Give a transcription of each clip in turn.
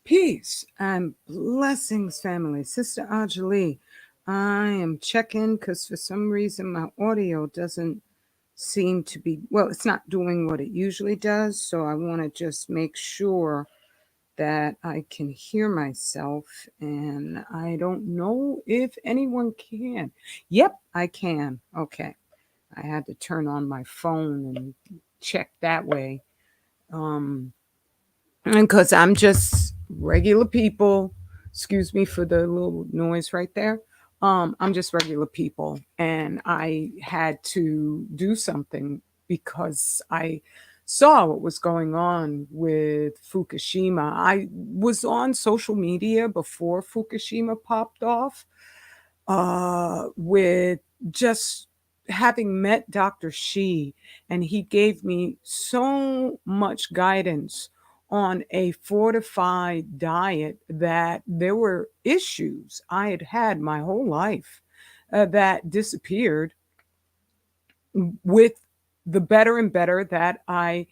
Peace and blessings, family. Sister Anjali, I am checking because for some reason my audio doesn't seem to be, well, it's not doing what it usually does. So I want to just make sure that I can hear myself. And I don't know if anyone can. Yep, I can. Okay. I had to turn on my phone and check that way. Um, and because I'm just regular people, excuse me for the little noise right there. I'm just regular people, and I had to do something because I saw what was going on with Fukushima. I was on social media before Fukushima popped off, with just having met Dr. Shi, and he gave me so much guidance on a fortified diet that there were issues I had had my whole life that disappeared with the better and better that I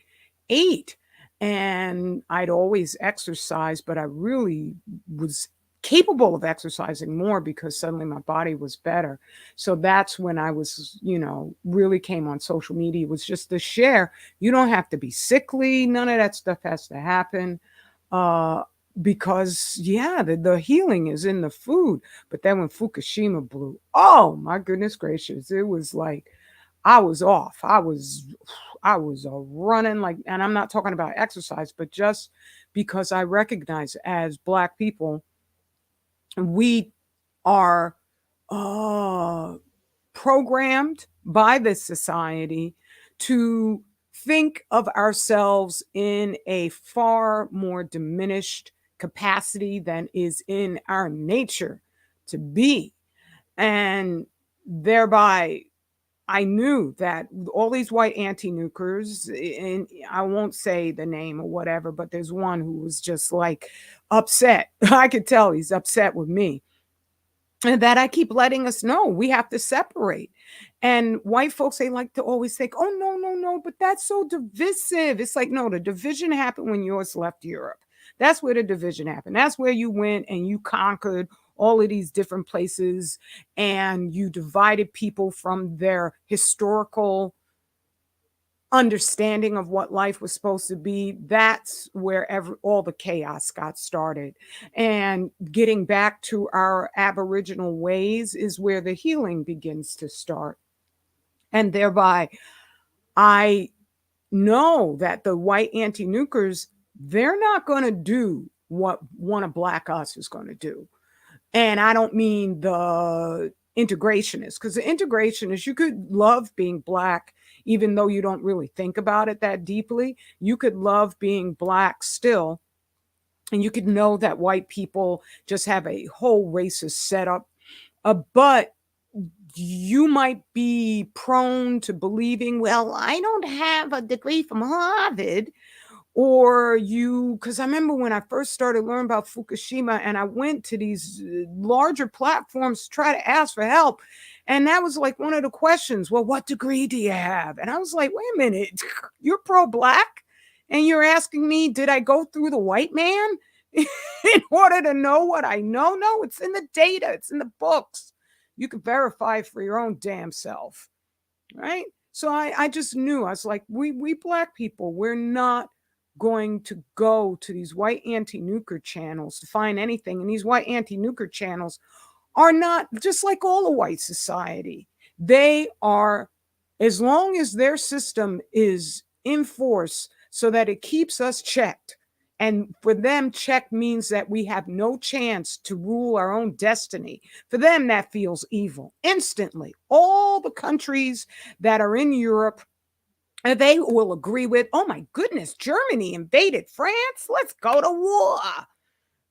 ate. And I'd always exercise, but I really was capable of exercising more because suddenly my body was better. So that's when I was, really came on social media. It was just to share. You don't have to be sickly. None of that stuff has to happen. Uh, because yeah, the healing is in the food. But then when Fukushima blew, oh my goodness gracious, it was like I was off. I was running like, and I'm not talking about exercise, but just because I recognize as Black people, we are uh, programmed by this society to think of ourselves in a far more diminished capacity than is in our nature to be. And thereby I knew that all these white anti-nukers, and I won't say the name or whatever, but there's one who was just like upset. I could tell he's upset with me. And that I keep letting us know we have to separate. And white folks, they like to always think, oh, no, no, no, but that's so divisive. It's like, no, the division happened when yours left Europe. That's where the division happened. That's where you went and you conquered all of these different places and you divided people from their historical understanding of what life was supposed to be. That's where all the chaos got started. And getting back to our Aboriginal ways is where the healing begins to start. And thereby, I know that the white anti-nukers, they're not going to do what one of Black us is going to do. And I don't mean the integrationists, because the integrationists, you could love being Black, even though you don't really think about it that deeply. You could love being Black still, and you could know that white people just have a whole racist setup. But you might be prone to believing, well, I don't have a degree from Harvard, or you, because I remember when I first started learning about Fukushima and I went to these larger platforms to try to ask for help, and that was like one of the questions, well, what degree do you have? And I was like, wait a minute, you're pro-Black and you're asking me, did I go through the white man in order to know what I know? No, it's in the data, it's in the books. You can verify for your own damn self, right? So I just knew. I was like, we Black people, we're not going to go to these white anti-nuker channels to find anything. And these white anti-nuker channels are not just like all the white society. They are, as long as their system is in force so that it keeps us checked. And for them, check means that we have no chance to rule our own destiny. For them, that feels evil instantly. All the countries that are in Europe, they will agree with, oh my goodness, Germany invaded France. Let's go to war.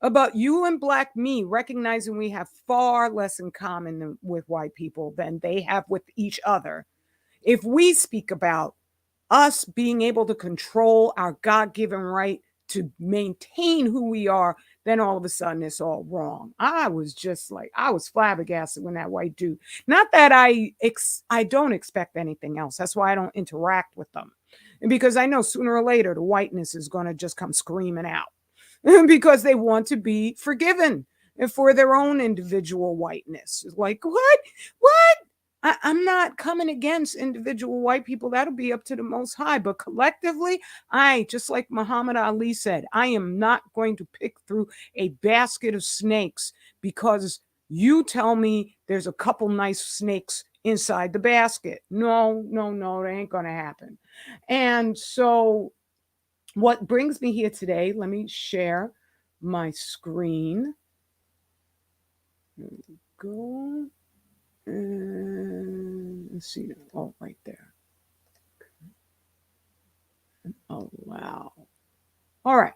About you and Black me recognizing we have far less in common with white people than they have with each other. If we speak about us being able to control our God-given right to maintain who we are, then all of a sudden it's all wrong. I was just like, I was flabbergasted when that white dude, not that I don't expect anything else. That's why I don't interact with them. And because I know sooner or later the whiteness is going to just come screaming out. because they want to be forgiven for their own individual whiteness. Like, what? What? I'm not coming against individual white people. That'll be up to the Most High. But collectively, just like Muhammad Ali said, I am not going to pick through a basket of snakes because you tell me there's a couple nice snakes inside the basket. No, no, no, it ain't going to happen. And so, what brings me here today, let me share my screen. There we go. Let's see. Oh, right there. Oh, wow. All right.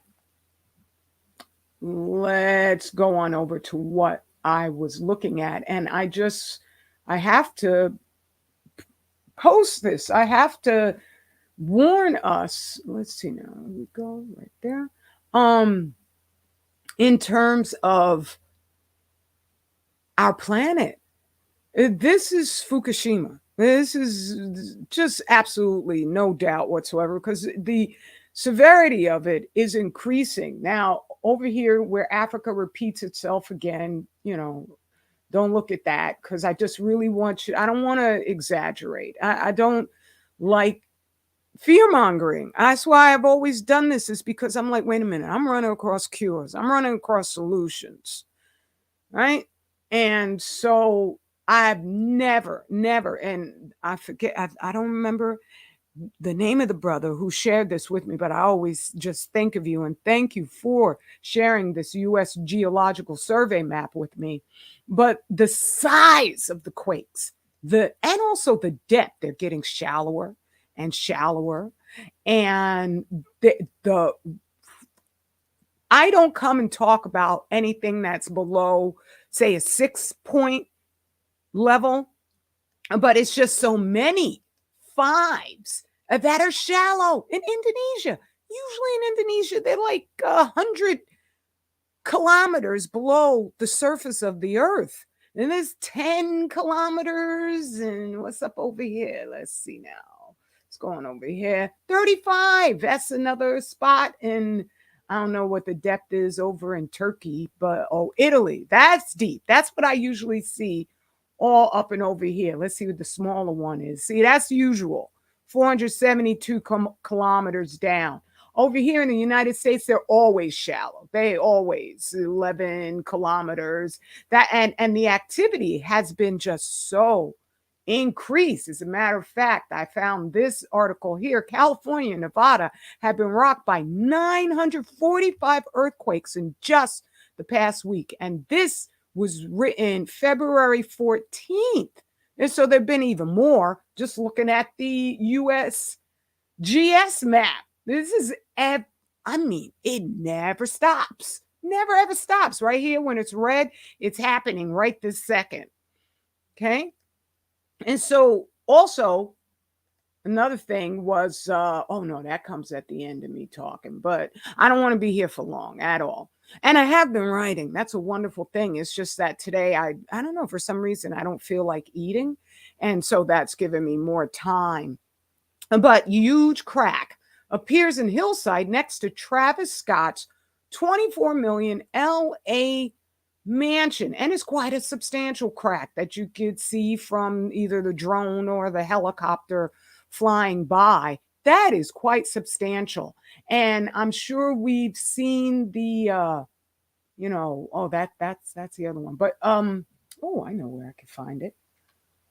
Let's go on over to what I was looking at. And I have to post this. I have to warn us. Let's see now. Here we go right there. In terms of our planet. This is Fukushima. This is just absolutely no doubt whatsoever because the severity of it is increasing. Now, over here where Africa repeats itself again, don't look at that because I just really want you, I don't want to exaggerate. I don't like fear mongering. That's why I've always done this, is because I'm like, wait a minute, I'm running across cures, I'm running across solutions, right? And so I've never, and I forget, I don't remember the name of the brother who shared this with me, but I always just think of you and thank you for sharing this U.S. Geological Survey map with me. But the size of the quakes, and also the depth, they're getting shallower and shallower. And the I don't come and talk about anything that's below, say, a 6-point level, but it's just so many fives that are shallow in Indonesia. Usually in Indonesia, they're like 100 kilometers below the surface of the earth. And there's 10 kilometers. And what's up over here? Let's see now. What's going over here? 35. That's another spot in, I don't know what the depth is over in Turkey, but Italy. That's deep. That's what I usually see all up and over here. Let's see what the smaller one is. See, that's usual. 472 kilometers down. Over here in the United States, they're always shallow. They always 11 kilometers. And the activity has been just so increased. As a matter of fact, I found this article here. California and Nevada have been rocked by 945 earthquakes in just the past week. And this was written February 14th. And so there've been even more, just looking at the USGS map. This is, it never stops. Never ever stops. Right here, when it's red, it's happening right this second. Okay? And so also, another thing was, oh no, that comes at the end of me talking, but I don't want to be here for long at all. And I have been writing. That's a wonderful thing. It's just that today, I don't know, for some reason, I don't feel like eating. And so that's given me more time. But huge crack appears in Hillside next to Travis Scott's 24 million LA mansion. And it's quite a substantial crack that you could see from either the drone or the helicopter flying by. That is quite substantial. And I'm sure we've seen the that's the other one. But I know where I can find it.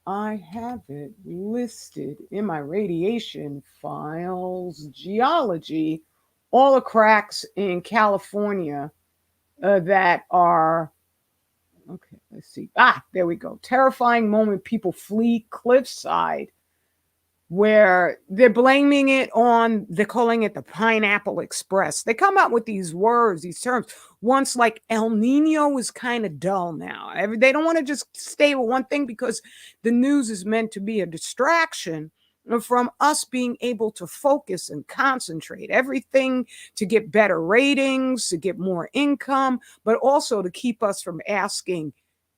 I have it listed in my radiation files, geology, all the cracks in California that are, okay, let's see. There we go. Terrifying moment, people flee cliffside, where they're blaming it on, they're calling it the Pineapple Express. They come out with these words, these terms. Once, like El Nino is kind of dull now. They don't want to just stay with one thing because the news is meant to be a distraction from us being able to focus and concentrate. Everything to get better ratings, to get more income, but also to keep us from asking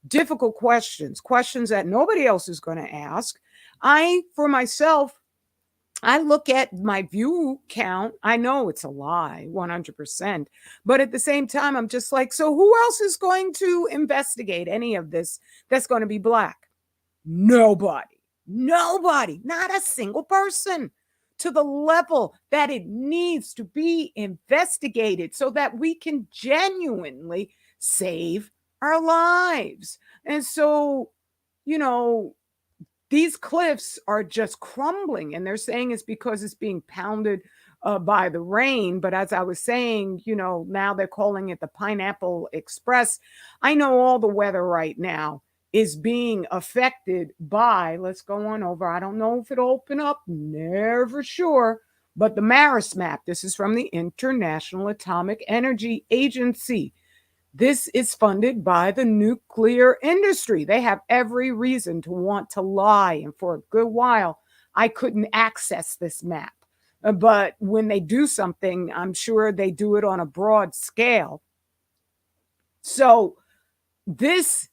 difficult questions that nobody else is going to ask. I, for myself, I look at my view count. I know it's a lie, 100%. But at the same time, I'm just like, so who else is going to investigate any of this that's going to be black? Nobody. Nobody. Not a single person to the level that it needs to be investigated so that we can genuinely save our lives. And so, you know, these cliffs are just crumbling, and they're saying it's because it's being pounded by the rain. But as I was saying, now they're calling it the Pineapple Express. I know all the weather right now is being affected by, let's go on over. I don't know if it'll open up, never sure. But the Maris map, this is from the International Atomic Energy Agency. This is funded by the nuclear industry. They have every reason to want to lie. And for a good while, I couldn't access this map. But when they do something, I'm sure they do it on a broad scale. So this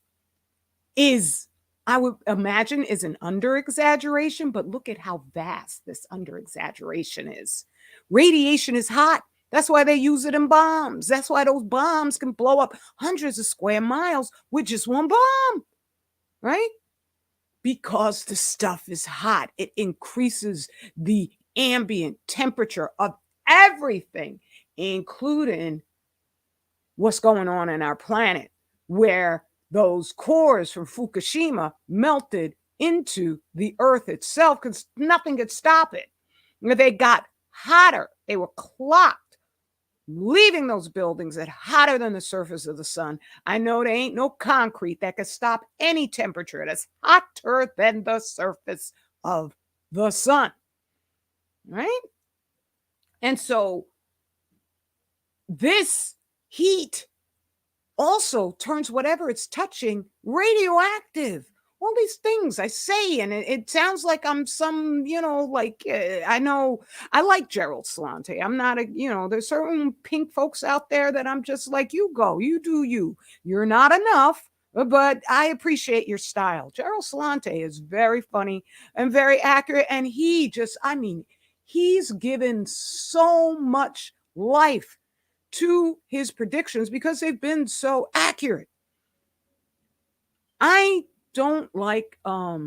is, I would imagine, is an under exaggeration, but look at how vast this under exaggeration is. Radiation is hot. That's why they use it in bombs. That's why those bombs can blow up hundreds of square miles with just one bomb, right? Because the stuff is hot. It increases the ambient temperature of everything, including what's going on in our planet, where those cores from Fukushima melted into the earth itself because nothing could stop it. They got hotter. They were clocked, leaving those buildings at hotter than the surface of the sun. I know there ain't no concrete that could stop any temperature that's hotter than the surface of the sun, right? And so this heat also turns whatever it's touching radioactive. All these things I say, and it sounds like I'm some, I know I like Gerald Salante. I'm not there's certain pink folks out there that I'm just like, you go, you do you. You're not enough, but I appreciate your style. Gerald Salante is very funny and very accurate. And he's given so much life to his predictions because they've been so accurate. I don't like I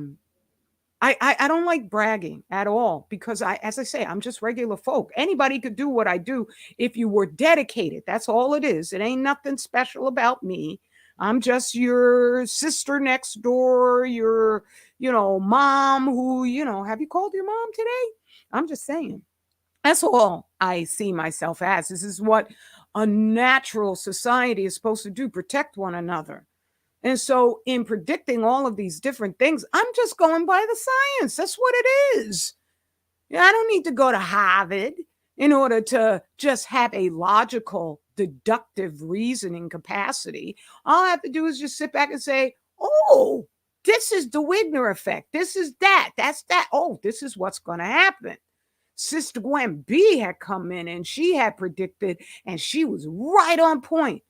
don't like bragging at all because as I say, I'm just regular folk. Anybody could do what I do if you were dedicated. That's all it is. It ain't nothing special about me. I'm just your sister next door, your mom who, have you called your mom today? I'm just saying. That's all I see myself as. This is what a natural society is supposed to do, protect one another. And so, in predicting all of these different things, I'm just going by the science. That's what it is. I don't need to go to Harvard in order to just have a logical, deductive reasoning capacity. All I have to do is just sit back and say, oh, this is the Wigner effect. This is that. That's that. Oh, this is what's going to happen. Sister Gwen B had come in and she had predicted, and she was right on point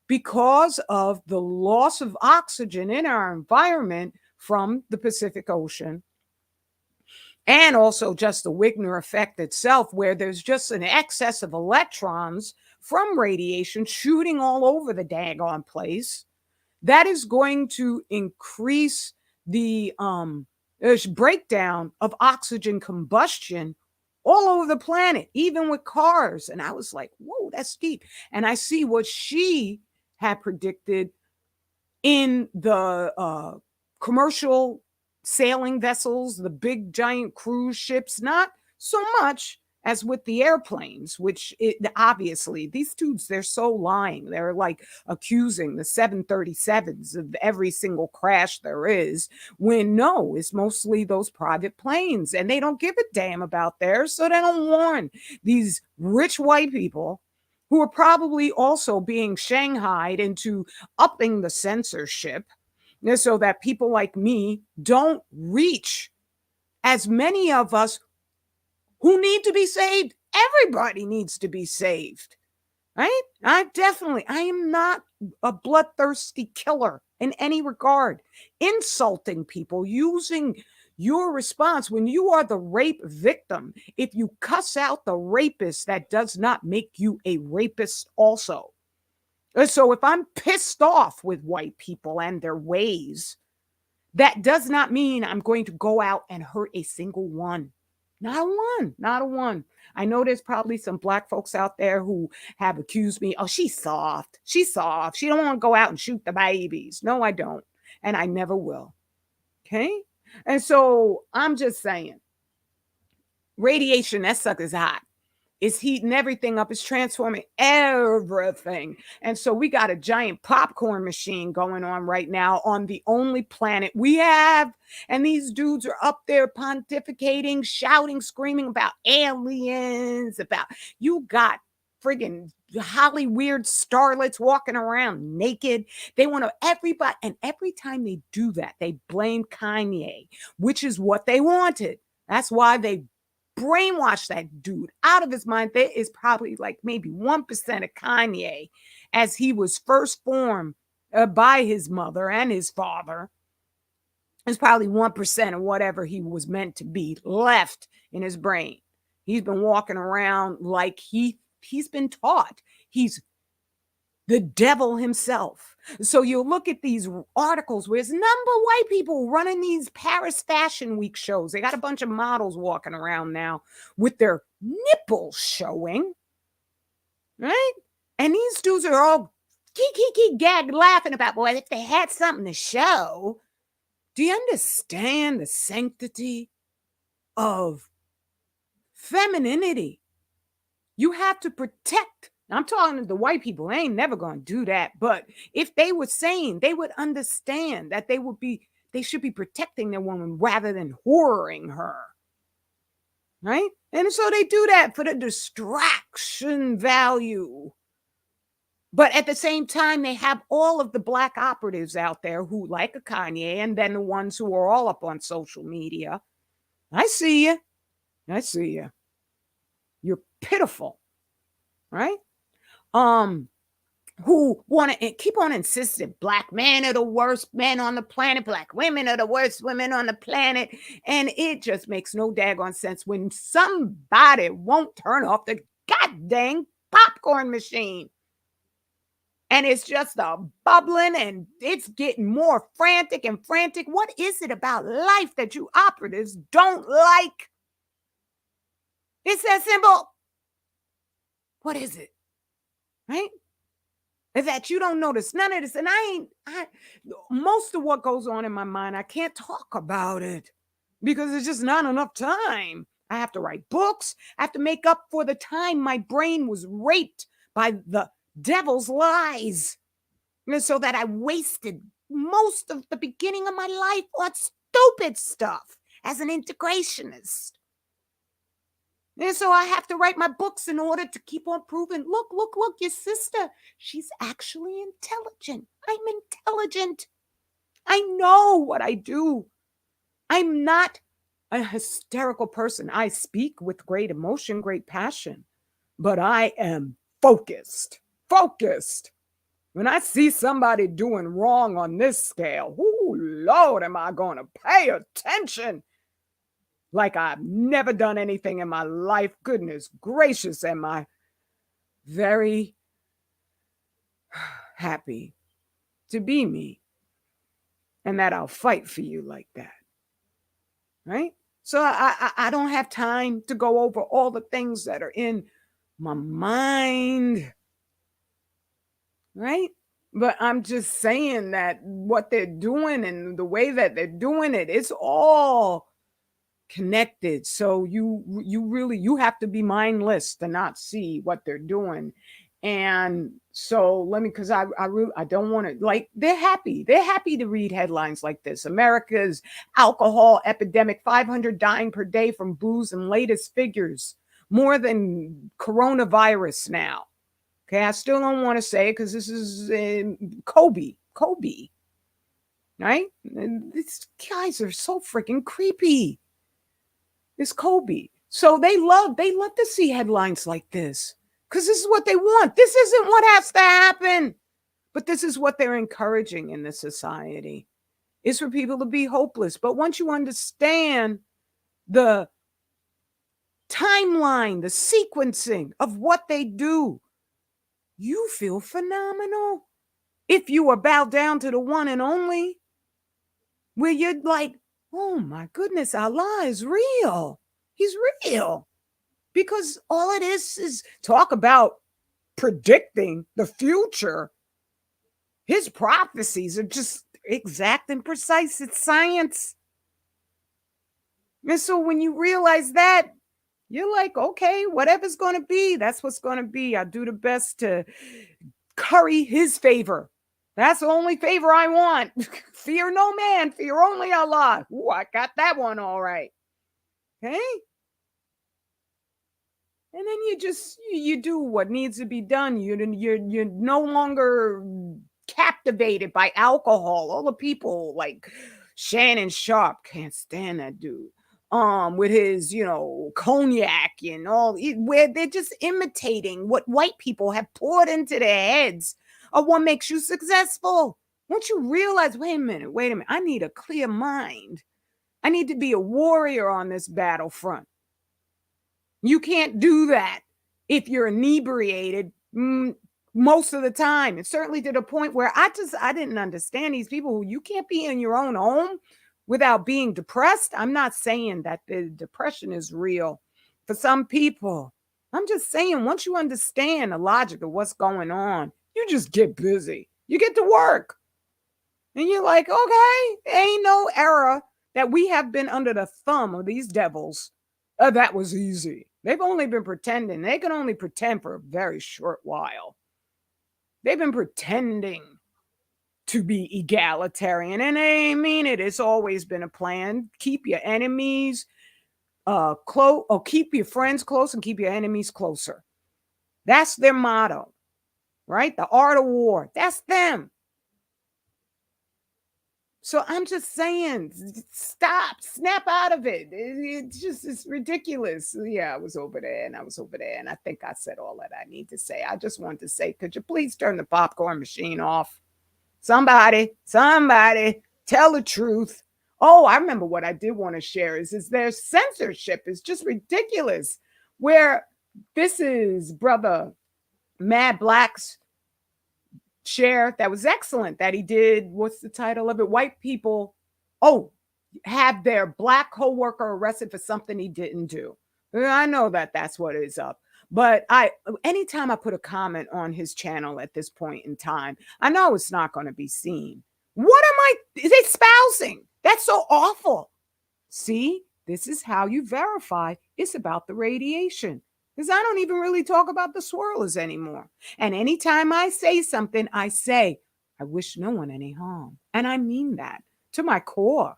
because of the loss of oxygen in our environment from the Pacific Ocean. And also just the Wigner effect itself, where there's just an excess of electrons from radiation shooting all over the daggone place. That is going to increase the breakdown of oxygen combustion all over the planet, even with cars. And I was like, whoa, that's deep. And I see what she had predicted in the commercial sailing vessels, the big giant cruise ships, not so much as with the airplanes, which obviously these dudes, they're so lying. They're like accusing the 737s of every single crash there is, when no, it's mostly those private planes and they don't give a damn about theirs. So they don't warn these rich white people who are probably also being shanghaied into upping the censorship so that people like me don't reach as many of us who need to be saved. Everybody needs to be saved, right? I am not a bloodthirsty killer in any regard. Insulting people, using Your response when you are the rape victim, if you cuss out the rapist, that does not make you a rapist also. So if I'm pissed off with white people and their ways, that does not mean I'm going to go out and hurt a single one. Not a one, not a one. I know there's probably some black folks out there who have accused me, oh, she's soft. She's soft. She don't want to go out and shoot the babies. No, I don't. And I never will. Okay. And so I'm just saying, radiation, that sucker's hot. It's heating everything up. It's transforming everything. And so we got a giant popcorn machine going on right now on the only planet we have. And these dudes are up there pontificating, shouting, screaming about aliens, about you got friggin' Hollywood starlets walking around naked. They want to everybody. And every time they do that, they blame Kanye, which is what they wanted. That's why they brainwash that dude out of his mind. There is probably like maybe 1% of Kanye as he was first formed by his mother and his father. There's probably 1% of whatever he was meant to be left in his brain. He's been walking around like he's been taught he's the devil himself. So you'll look at these articles where it's number white people running these Paris Fashion Week shows. They got a bunch of models walking around now with their nipples showing, right? And these dudes are all gag laughing about, boy, if they had something to show. Do you understand the sanctity of femininity? You have to protect. I'm talking to the white people. They ain't never going to do that. But if they were sane, they would understand that they should be protecting their woman rather than whoring her. Right? And so they do that for the distraction value. But at the same time, they have all of the black operatives out there who like a Kanye, and then the ones who are all up on social media. I see you. I see you. You're pitiful. Right? Who want to keep on insisting black men are the worst men on the planet, black women are the worst women on the planet. And it just makes no daggone sense when somebody won't turn off the goddamn popcorn machine. And it's just a bubbling and it's getting more frantic and frantic. What is it about life that you operatives don't like? It's that simple. What is it? Right? That you don't notice none of this. And most of what goes on in my mind, I can't talk about it because there's just not enough time. I have to write books. I have to make up for the time my brain was raped by the devil's lies. And so that I wasted most of the beginning of my life on stupid stuff as an integrationist. And so I have to write my books in order to keep on proving, look, your sister, she's actually intelligent. I'm intelligent. I know what I do. I'm not a hysterical person. I speak with great emotion, great passion, but I am focused. Focused. When I see somebody doing wrong on this scale, oh, Lord, am I going to pay attention? Like I've never done anything in my life. Goodness gracious, am I very happy to be me. And that I'll fight for you like that. Right? So I don't have time to go over all the things that are in my mind. Right? But I'm just saying that what they're doing and the way that they're doing it, it's all connected. So you really have to be mindless to not see what they're doing. And so because I don't want to, like, they're happy to read headlines like this. America's alcohol epidemic, 500 dying per day from booze, and latest figures more than coronavirus now. Okay, I still don't want to say it because this is Kobe, right? And these guys are so freaking creepy. It's Kobe. So they love to see headlines like this because this is what they want. This isn't what has to happen, but this is what they're encouraging in the society. is for people to be hopeless. But once you understand the timeline, the sequencing of what they do, you feel phenomenal. If you are bowed down to the one and only, where you're like, oh my goodness, Allah is real. He's real. Because all it is talk about predicting the future. His prophecies are just exact and precise. It's science. And so when you realize that, you're like, okay, whatever's going to be, that's what's going to be. I do the best to curry his favor. That's the only favor I want. Fear no man, fear only Allah. Ooh, I got that one all right. Okay? And then you do what needs to be done. You're no longer captivated by alcohol. All the people like Shannon Sharp, can't stand that dude. With his, cognac and all, where they're just imitating what white people have poured into their heads of what makes you successful. Once you realize, wait a minute, I need a clear mind. I need to be a warrior on this battlefront. You can't do that if you're inebriated most of the time. It's certainly to the point where I didn't understand these people who you can't be in your own home without being depressed. I'm not saying that the depression is real for some people. I'm just saying once you understand the logic of what's going on, you just get busy. You get to work. And you're like, okay, ain't no era that we have been under the thumb of these devils. That was easy. They've only been pretending. They can only pretend for a very short while. They've been pretending to be egalitarian, and they ain't mean it. It's always been a plan. Keep your enemies close, or keep your friends close and keep your enemies closer. That's their motto, right? The art of war. That's them. So I'm just saying, stop, snap out of it. It's ridiculous. Yeah, I was over there and I think I said all that I need to say. I just wanted to say, could you please turn the popcorn machine off? Somebody, tell the truth. Oh, I remember what I did want to share is their censorship is just ridiculous. Where this is Brother Mad Black's share that was excellent that he did. What's the title of it? White people, have their black coworker arrested for something he didn't do. I know that that's what is up. But anytime I put a comment on his channel at this point in time, I know it's not going to be seen. What am I espousing? That's so awful. See, this is how you verify it's about the radiation. Because I don't even really talk about the swirlers anymore. And anytime I say something, I say, I wish no one any harm. And I mean that to my core.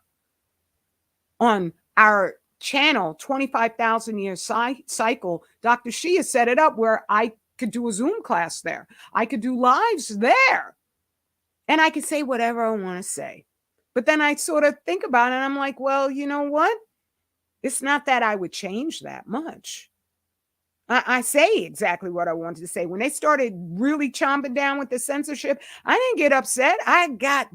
On our channel, 25,000 year cycle, Dr. Shia set it up where I could do a Zoom class there. I could do lives there. And I could say whatever I want to say. But then I sort of think about it and I'm like, well, you know what? It's not that I would change that much. I say exactly what I wanted to say. When they started really chomping down with the censorship, I didn't get upset. I got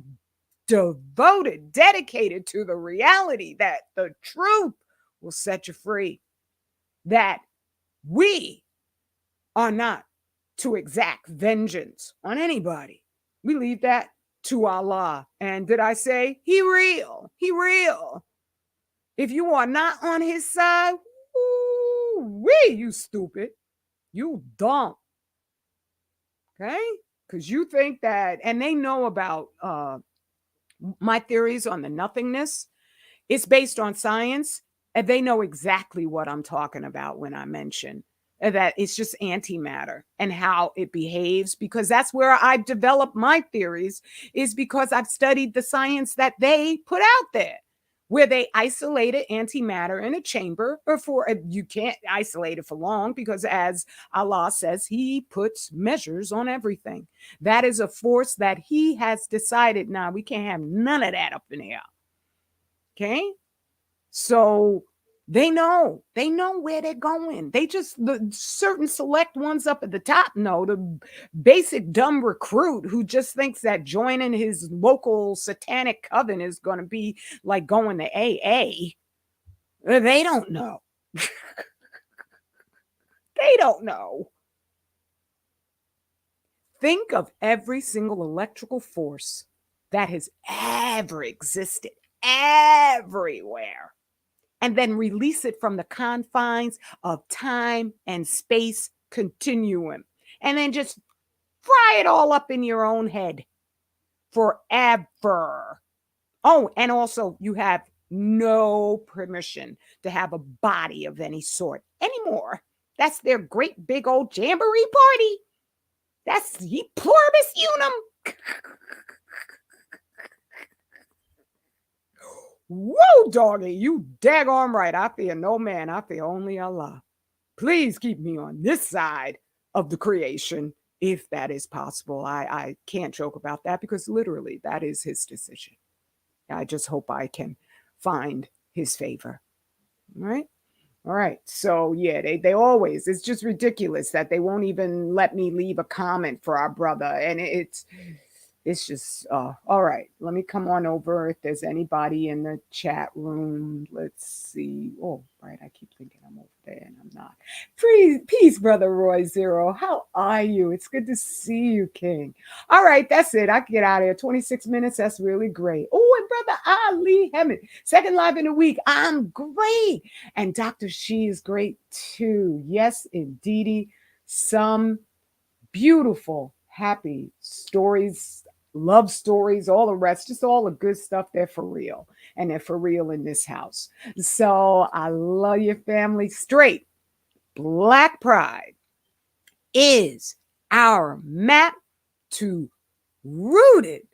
devoted, dedicated to the reality that the truth will set you free. That we are not to exact vengeance on anybody. We leave that to Allah. And did I say he real? He real. If you are not on his side, you stupid. You dumb. Okay? Because you think that, and they know about my theories on the nothingness. It's based on science, and they know exactly what I'm talking about when I mention that it's just antimatter and how it behaves, because that's where I've developed my theories, is because I've studied the science that they put out there, where they isolated antimatter in a chamber, or you can't isolate it for long, because as Allah says, he puts measures on everything. That is a force that he has decided, now we can't have none of that up in here. Okay? So They know where they're going. They just the certain select ones up at the top know. The basic dumb recruit who just thinks that joining his local satanic coven is going to be like going to AA. They don't know. They don't know. Think of every single electrical force that has ever existed everywhere, and then release it from the confines of time and space continuum, and then just fry it all up in your own head forever. Oh, and also you have no permission to have a body of any sort anymore. That's their great big old jamboree party. That's ye pluribus unum. Whoa, doggy, you daggone right. I fear no man. I fear only Allah. Please keep me on this side of the creation, if that is possible. I can't joke about that because literally that is his decision. I just hope I can find his favor. All right. All right. So yeah, they always, it's just ridiculous that they won't even let me leave a comment for our brother. And it's just all right. Let me come on over if there's anybody in the chat room. Let's see. Oh, right. I keep thinking I'm over there and I'm not. Peace, brother Roy Zero. How are you? It's good to see you, King. All right, that's it. I can get out of here. 26 minutes. That's really great. Oh, and brother Ali Hammond, second live in a week. I'm great. And Dr. She is great too. Yes, indeedy. Some beautiful, happy stories, love stories, all the rest, just all the good stuff. They're for real. And they're for real in this house. So I love your family. Straight Black Pride is our map to rooted,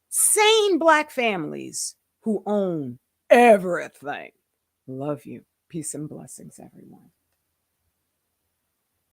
sane Black families who own everything. Love you. Peace and blessings, everyone.